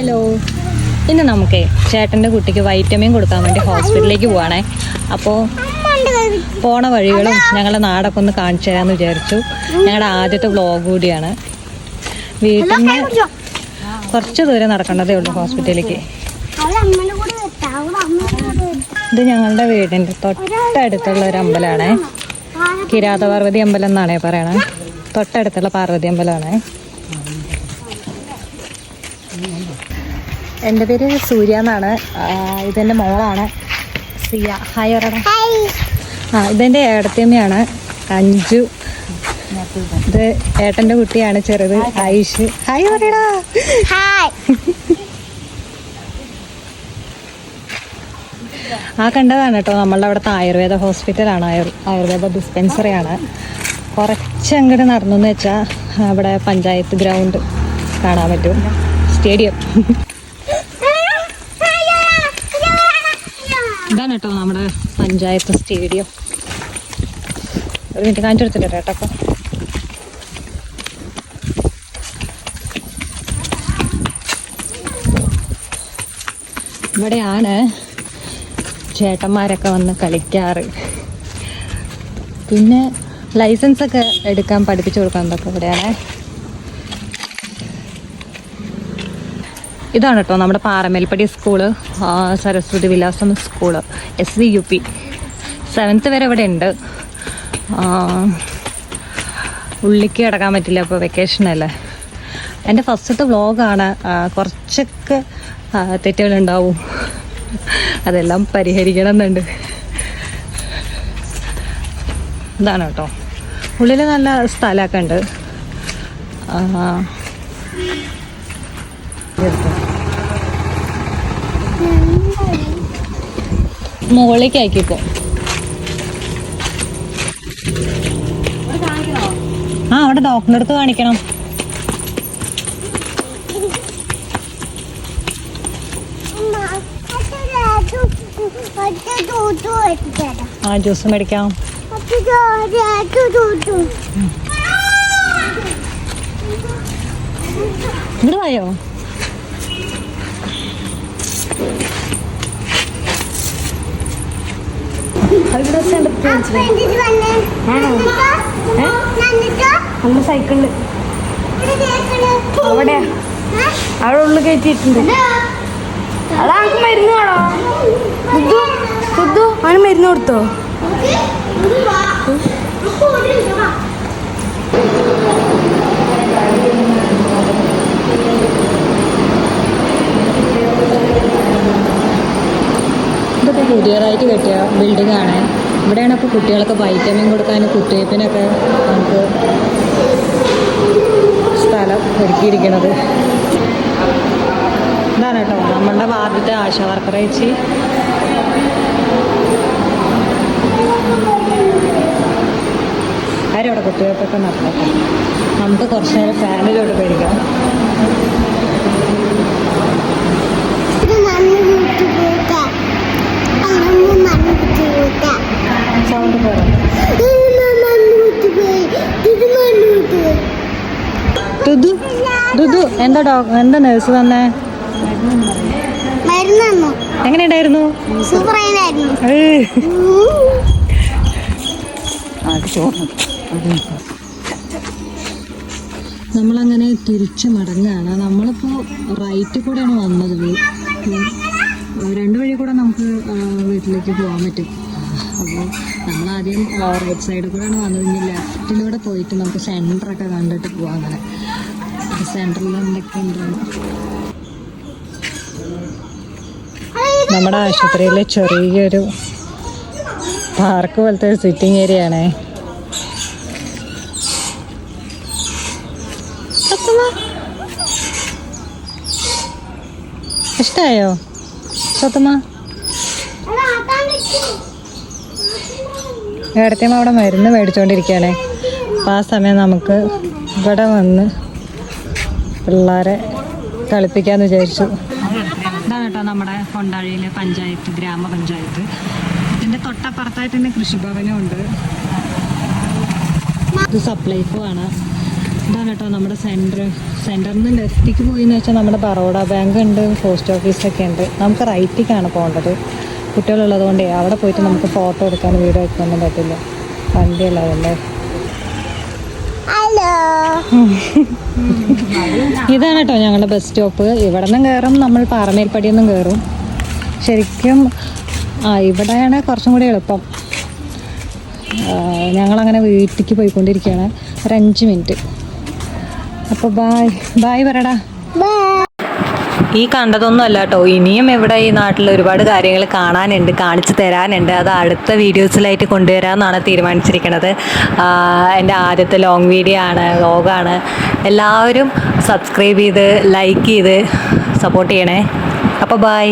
Hello, ഇന്ന് നമുക്കേ ചേട്ടൻ്റെ കുട്ടിക്ക് വൈറ്റമിൻ കൊടുക്കാൻ വേണ്ടി ഹോസ്പിറ്റലിലേക്ക് പോവാണേ. അപ്പോൾ പോണ വഴികളും ഞങ്ങളുടെ നാടൊക്കെ ഒന്ന് കാണിച്ചു തരാമെന്ന് വിചാരിച്ചു. ഞങ്ങളുടെ ആദ്യത്തെ വ്ളോഗ് കൂടിയാണ്. വീട്ടിൽ നിന്ന് കുറച്ച് ദൂരം നടക്കേണ്ടതേ ഉള്ളൂ ഹോസ്പിറ്റലിലേക്ക്. ഇത് ഞങ്ങളുടെ വീടിൻ്റെ തൊട്ടടുത്തുള്ള ഒരു അമ്പലമാണേ. കിരാതപാർവതി അമ്പലം എന്നാണേ പറയണേ. തൊട്ടടുത്തുള്ള പാർവതി അമ്പലമാണേ. എൻ്റെ പേര് സൂര്യ എന്നാണ്. ഇതെൻ്റെ മോളാണ് സിയ. ഹായ് പറയണം. ഇതെൻ്റെ ഏടത്തിയമ്മയാണ് അഞ്ജു. ഇത് ഏട്ടൻ്റെ കുട്ടിയാണ് ചെറുത് ആയിഷ്. ഹായ് പറയടാ. കണ്ടതാണ് കേട്ടോ നമ്മളുടെ അവിടുത്തെ ആയുർവേദ ഹോസ്പിറ്റലാണ്. ആയുർവേദ ഡിസ്പെൻസറിയാണ്. കുറച്ചങ്ങോട്ട് നടന്നെന്ന് വെച്ചാൽ അവിടെ പഞ്ചായത്ത് ഗ്രൗണ്ട് കാണാൻ പറ്റും, സ്റ്റേഡിയം. ഇതാണ് കേട്ടോ നമ്മുടെ പഞ്ചായത്ത് സ്റ്റേഡിയം. ഒരു മിനിറ്റ് കാണിച്ചു കൊടുത്തില്ല കേട്ടോ. അപ്പോൾ ഇവിടെയാണ് ചേട്ടന്മാരൊക്കെ വന്ന് കളിക്കാറ്. പിന്നെ ലൈസൻസൊക്കെ എടുക്കാൻ പഠിപ്പിച്ചു കൊടുക്കുന്നതൊക്കെ ഇവിടെയാണ്. ഇതാണ് കേട്ടോ നമ്മുടെ പാറമേൽപ്പടി സ്കൂള്, സരസ്വതി വിലാസം സ്കൂള്, SVUP. 7th വരെ ഇവിടെ ഉണ്ട്. ഉള്ളിക്ക് കിടക്കാൻ പറ്റില്ല, ഇപ്പോൾ വെക്കേഷനല്ലേ. എൻ്റെ ഫസ്റ്റത്തെ വ്ളോഗാണ്. കുറച്ചൊക്കെ തെറ്റുകളുണ്ടാവും, അതെല്ലാം പരിഹരിക്കണം എന്നുണ്ട്. ഇതാണ് കേട്ടോ ഉള്ളിൽ നല്ല സ്ഥലമൊക്കെ ഉണ്ട്. മുകളിലേക്ക് ആക്കിപ്പോ അവിടെ ഡോക്ടറിൻ്റെ അടുത്ത് കാണിക്കണം. ജ്യൂസ് മേടിക്കാം. ഇങ്ങോട്ട് വായോ. നമ്മുടെ സൈക്കിളില് അവിടെ ഉള്ളിൽ കയറ്റിയിട്ടുണ്ട്. അതാ മരുന്ന് വേണോ? അവന് മരുന്ന് കൊടുത്തോ? ഇതൊക്കെ പുതിയതായിട്ട് കെട്ടിയ ബിൽഡിംഗ് ആണ്. ഇവിടെയാണ് ഇപ്പോൾ കുട്ടികൾക്ക് വൈറ്റമിൻ കൊടുക്കാനും കുത്തിവയ്പ്പിനൊക്കെ നമുക്ക് സ്ഥലം ഒരുക്കിയിരിക്കുന്നത്. ഇതാണ് കേട്ടോ നമ്മളുടെ വാർഡിൻ്റെ ആശാ വർക്കർ ചേച്ചി. ആരവിടെ കുത്തിവയ്പ്പൊക്കെ നടത്തട്ടെ. നമുക്ക് കുറച്ച് നേരം ഫാമിലിയോട് പേടിക്കാം. സൗണ്ട് പോരാ. ദുദു എന്താ നേഴ്സ് തന്നെ എങ്ങനെയുണ്ടായിരുന്നു? നമ്മളങ്ങനെ തിരിച്ച് മടങ്ങുകയാണ്. നമ്മളിപ്പോൾ റൈറ്റിൽ കൂടെയാണ് വന്നത്. 2 വഴി കൂടെ നമുക്ക് വീട്ടിലേക്ക് പോകാൻ പറ്റും. അപ്പോൾ നമ്മളാദ്യം റോഡ് സൈഡിൽ കൂടെയാണ് വന്നത്. ഇനി ലെഫ്റ്റിലൂടെ പോയിട്ട് നമുക്ക് സെൻറ്ററൊക്കെ കണ്ടിട്ട് പോകാം. അങ്ങനെ സെൻറ്ററിൽ എന്തൊക്കെ ഉണ്ട്. നമ്മുടെ ആശുപത്രിയിലെ ചെറിയൊരു പാർക്ക് പോലത്തെ ഒരു സിറ്റിംഗ് ഏരിയ ആണേ. ഇഷ്ടമായോ സത്തമ്മ? ഇടത്തേമ്മ അവിടെ മരുന്ന് മേടിച്ചുകൊണ്ടിരിക്കുകയാണേ. അപ്പോൾ ആ സമയം നമുക്ക് ഇവിടെ വന്ന് പിള്ളേരെ കളിപ്പിക്കാമെന്ന് വിചാരിച്ചു. ഇതാണ് കേട്ടോ നമ്മുടെ കൊണ്ടാഴിയിലെ പഞ്ചായത്ത്, ഗ്രാമപഞ്ചായത്ത്. ഇതിൻ്റെ തൊട്ടപ്പുറത്തായിട്ട് തന്നെ കൃഷിഭവനും ഉണ്ട്. ഇത് സപ്ലൈകോ ആണ്. ഇതാണ് കേട്ടോ നമ്മുടെ സെൻറ്ററിൽ നിന്ന് ലെഫ്റ്റിക്ക് പോയി എന്ന് വെച്ചാൽ നമ്മുടെ ബറോഡ ബാങ്ക് ഉണ്ട്, പോസ്റ്റ് ഓഫീസൊക്കെ ഉണ്ട്. നമുക്ക് റൈറ്റിക്കാണ് പോകേണ്ടത്. കുട്ടികളുള്ളത് കൊണ്ടേ അവിടെ പോയിട്ട് നമുക്ക് ഫോട്ടോ എടുക്കാൻ വീഡിയോ എടുക്കാനൊന്നും പറ്റില്ല, വണ്ടിയുള്ളതല്ലേ. ഇതാണ് കേട്ടോ ഞങ്ങളുടെ ബസ് സ്റ്റോപ്പ്. ഇവിടെ നിന്നും കയറും, നമ്മൾ പാറമേൽപ്പടിയിൽ നിന്നും കയറും. ശരിക്കും ഇവിടെയാണ് കുറച്ചും കൂടി എളുപ്പം. ഞങ്ങളങ്ങനെ വീട്ടിലേക്ക് പോയിക്കൊണ്ടിരിക്കുകയാണ്. ഒരു 5 മിനിറ്റ്. അപ്പോൾ ബായ് പറയടാ. ഈ കണ്ടതൊന്നും അല്ല കേട്ടോ, ഇനിയും ഇവിടെ ഈ നാട്ടിൽ ഒരുപാട് കാര്യങ്ങൾ കാണാനുണ്ട്, കാണിച്ചു തരാനുണ്ട്. അത് അടുത്ത വീഡിയോസിലായിട്ട് കൊണ്ടുവരാമെന്നാണ് തീരുമാനിച്ചിരിക്കുന്നത്. എൻ്റെ ആദ്യത്തെ ലോങ് വീഡിയോ ആണ്, വ്ലോഗാണ്. എല്ലാവരും സബ്സ്ക്രൈബ് ചെയ്ത് ലൈക്ക് ചെയ്ത് സപ്പോർട്ട് ചെയ്യണേ. അപ്പോൾ ബൈ.